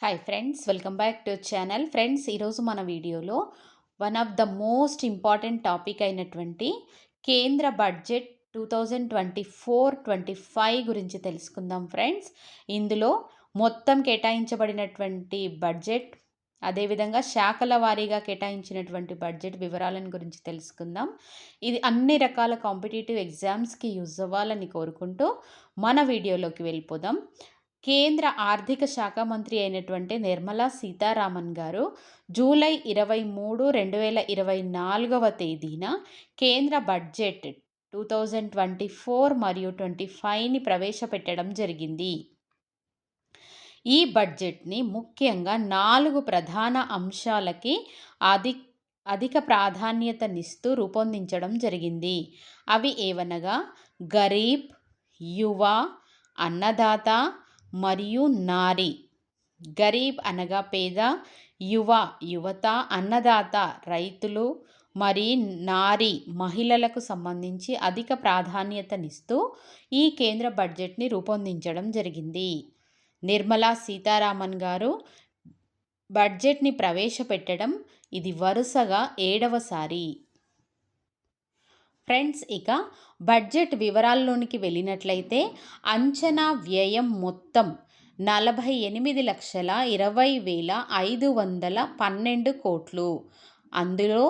Hi friends, welcome back to channel. Friends, ఈరోజు మన వీడియోలో one of the most important topic అయినటువంటి కేంద్ర బడ్జెట్ 2024-25 గురించి తెలుసుకుందాం. ఫ్రెండ్స్, ఇందులో మొత్తం కేటాయించబడినటువంటి బడ్జెట్, అదేవిధంగా శాఖల వారీగా కేటాయించినటువంటి బడ్జెట్ వివరాలను గురించి తెలుసుకుందాం. ఇది అన్ని రకాల కాంపిటేటివ్ ఎగ్జామ్స్కి యూజ్ అవ్వాలని కోరుకుంటూ మన వీడియోలోకి వెళ్ళిపోదాం. కేంద్ర ఆర్థిక శాఖ మంత్రి అయినటువంటి నిర్మలా సీతారామన్ గారు జూలై 23, 2024 తేదీన కేంద్ర బడ్జెట్ 2024 మరియు 25ని ప్రవేశపెట్టడం జరిగింది. ఈ బడ్జెట్ని ముఖ్యంగా 4 ప్రధాన అంశాలకి అధిక ప్రాధాన్యతనిస్తూ రూపొందించడం జరిగింది. అవి ఏవనగా గరీబ్, యువ, అన్నదాత మరియు నారి. గరీబ్ అనగా పేద, యువత, అన్నదాత రైతులు మరియు నారి మహిళలకు సంబంధించి అధిక ప్రాధాన్యతనిస్తూ ఈ కేంద్ర బడ్జెట్ని రూపొందించడం జరిగింది. నిర్మలా సీతారామన్ గారు బడ్జెట్ని ప్రవేశపెట్టడం ఇది వరుసగా 7వసారి. ఫ్రెండ్స్, ఇక బడ్జెట్ వివరాల్లోనికి వెళ్ళినట్లయితే అంచనా వ్యయం మొత్తం 48,20,512 కోట్లు. అందులో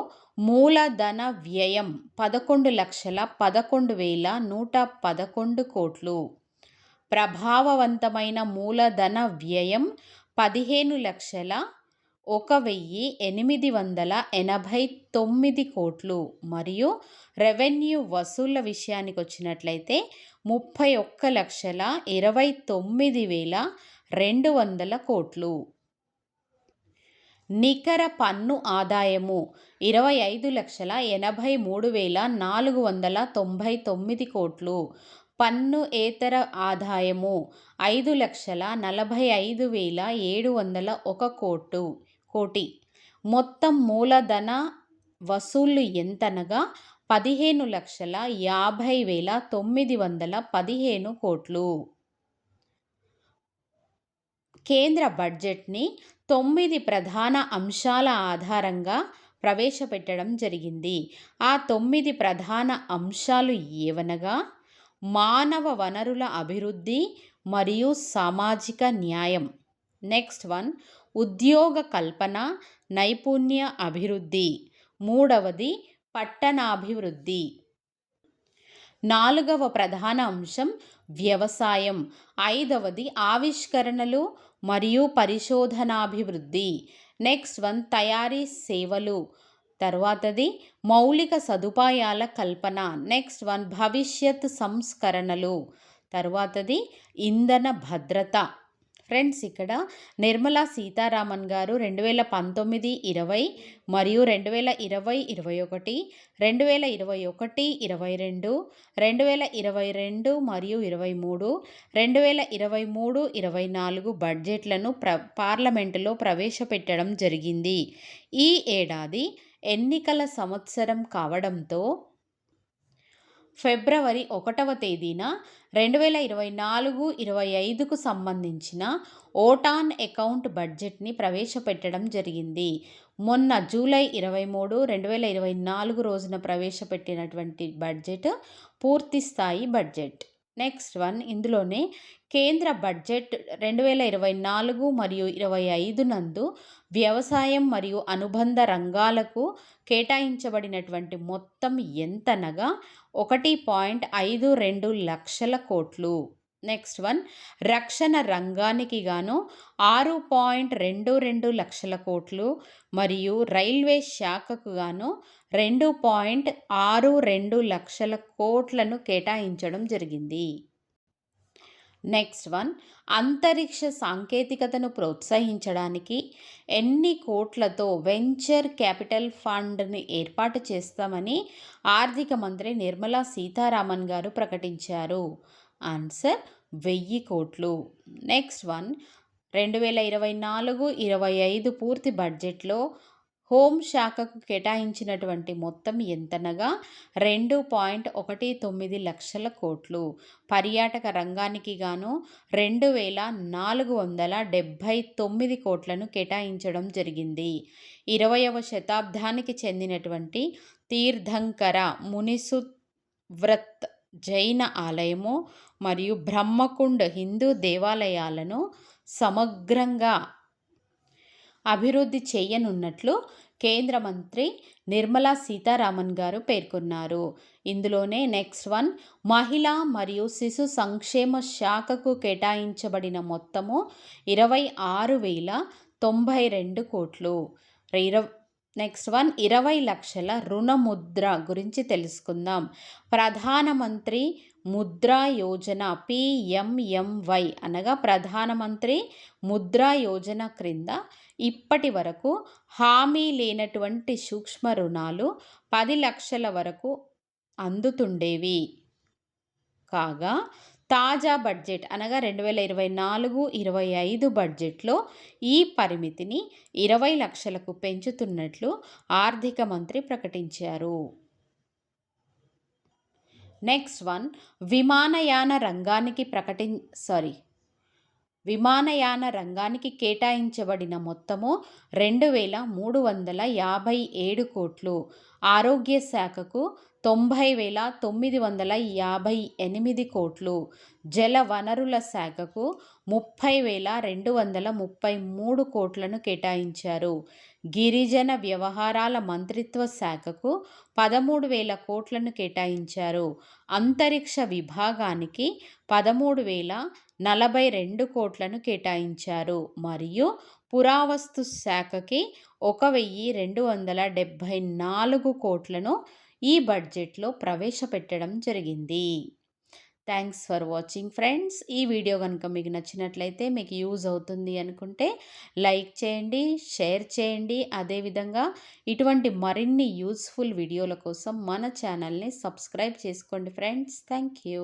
మూలధన వ్యయం 11,11,111 కోట్లు. ప్రభావవంతమైన మూలధన వ్యయం 15,01,889 కోట్లు. మరియు రెవెన్యూ వసూళ్ల విషయానికి వచ్చినట్లయితే 31,29,200 కోట్లు. నికర పన్ను ఆదాయము 25,83,499 కోట్లు. పన్నుయేతర ఆదాయము 5,45,701 కోటి. మొత్తం మూలధన వసూళ్లు ఎంతనగా 15,50,915 కోట్లు. కేంద్ర బడ్జెట్ని 9 ప్రధాన అంశాల ఆధారంగా ప్రవేశపెట్టడం జరిగింది. ఆ 9 ప్రధాన అంశాలు ఏవనగా మానవ వనరుల అభివృద్ధి మరియు సామాజిక న్యాయం. నెక్స్ట్ వన్, ఉద్యోగ కల్పన, నైపుణ్య అభివృద్ధి. మూడవది పట్టణాభివృద్ధి. 4వ ప్రధాన అంశం వ్యవసాయం. 5వది ఆవిష్కరణలు మరియు పరిశోధనాభివృద్ధి. నెక్స్ట్ వన్, తయారీ సేవలు. తర్వాతది మౌలిక సదుపాయాల కల్పన. నెక్స్ట్ వన్, భవిష్యత్ సంస్కరణలు. తర్వాతది ఇంధన భద్రత. ఫ్రెండ్స్, ఇక్కడ నిర్మలా సీతారామన్ గారు 2019-20 మరియు 2020-21, 2021-22, 2022 మరియు 23, 2023-24 బడ్జెట్లను పార్లమెంటులో ప్రవేశపెట్టడం జరిగింది. ఈ ఏడాది ఎన్నికల సంవత్సరం కావడంతో ఫిబ్రవరి 1వ తేదీన 2024-25కు సంబంధించిన ఓటాన్ అకౌంట్ బడ్జెట్ని ప్రవేశపెట్టడం జరిగింది. మొన్న జూలై 23, 2024 రోజున ప్రవేశపెట్టినటువంటి బడ్జెట్ పూర్తి స్థాయి బడ్జెట్. నెక్స్ట్ వన్, ఇందులోనే కేంద్ర బడ్జెట్ 2024 మరియు 25 నందు వ్యవసాయం మరియు అనుబంధ రంగాలకు కేటాయించబడినటువంటి మొత్తం ఎంతనగా 1.52 లక్షల కోట్లు. నెక్స్ట్ వన్, రక్షణ రంగానికి గాను 6.22 లక్షల కోట్లు మరియు రైల్వే శాఖకు గాను 2.62 లక్షల కోట్లను కేటాయించడం జరిగింది. నెక్స్ట్ వన్, అంతరిక్ష సాంకేతికతను ప్రోత్సహించడానికి ఎన్ని కోట్లతో వెంచర్ క్యాపిటల్ ఫండ్ని ఏర్పాటు చేస్తామని ఆర్థిక మంత్రి నిర్మలా సీతారామన్ గారు ప్రకటించారు. ఆన్సర్ 1000 కోట్లు. నెక్స్ట్ వన్, 2024-25 పూర్తి బడ్జెట్లో హోంశాఖకు కేటాయించినటువంటి మొత్తం ఎంతనగా 2.19 లక్షల కోట్లు. పర్యాటక రంగానికి గాను 2479 కోట్లను కేటాయించడం జరిగింది. 20వ శతాబ్దానికి చెందినటువంటి తీర్థంకర మునిసువ్రత్ జైన ఆలయము మరియు బ్రహ్మకుండ్ హిందూ దేవాలయాలను సమగ్రంగా అభివృద్ధి చేయనున్నట్లు కేంద్ర మంత్రి నిర్మలా సీతారామన్ గారు పేర్కొన్నారు. ఇందులోనే నెక్స్ట్ వన్, మహిళా మరియు శిశు సంక్షేమ శాఖకు కేటాయించబడిన మొత్తము 26,092 కోట్లు. నెక్స్ట్ వన్, 20 లక్షల రుణముద్ర గురించి తెలుసుకుందాం. ప్రధానమంత్రి ముద్రా యోజన PMMY అనగా ప్రధానమంత్రి ముద్రా యోజన క్రింద ఇప్పటి వరకు హామీ లేనటువంటి సూక్ష్మ రుణాలు 10 లక్షల వరకు అందుతుండేవి. కాగా తాజా బడ్జెట్ అనగా 2024-25 బడ్జెట్లో ఈ పరిమితిని 20 లక్షలకు పెంచుతున్నట్లు ఆర్థిక మంత్రి ప్రకటించారు. నెక్స్ట్ వన్, విమానయాన రంగానికి కేటాయించబడిన మొత్తము 2,357 కోట్లు. ఆరోగ్య శాఖకు 90,958 కోట్లు. జల వనరుల శాఖకు 30,233 కోట్లను కేటాయించారు. గిరిజన వ్యవహారాల మంత్రిత్వ శాఖకు 13,000 కోట్లను కేటాయించారు. అంతరిక్ష విభాగానికి 13,042 కోట్లను కేటాయించారు. మరియు పురావస్తు శాఖకి 1,274 కోట్లను ఈ బడ్జెట్లో ప్రవేశపెట్టడం జరిగింది. Thanks for watching friends. ఈ వీడియో కనుక మీకు నచ్చినట్లయితే, మీకు యూజ్ అవుతుంది అనుకుంటే లైక్ చేయండి, షేర్ చేయండి. అదేవిధంగా ఇటువంటి మరిన్ని యూస్ఫుల్ వీడియోల కోసం మన ఛానల్ని సబ్స్క్రైబ్ చేసుకోండి ఫ్రెండ్స్. Thank you.